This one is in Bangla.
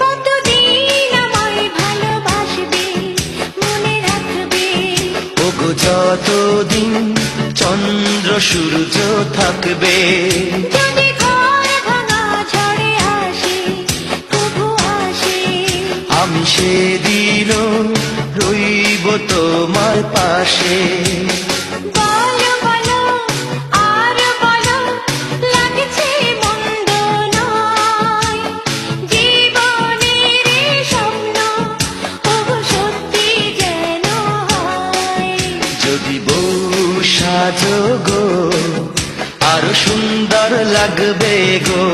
কতদিন আমায় ভালোবাসবে, মনে রাখবে। ওগো যতদিন চন্দ্র সূর্য থাকবে, যদি ঘর ভাঙা ঝড়ে আসে, তবু আসে। আমি সেদিনও রইব তোমার পাশে। বলো বলো আর বলো, লাগছে মন্দ নয়, জীবনের এই স্বপ্ন ওগো সত্যি যেন হয়। যদি বউ সাজো গো, আরো সুন্দর লাগবে গো।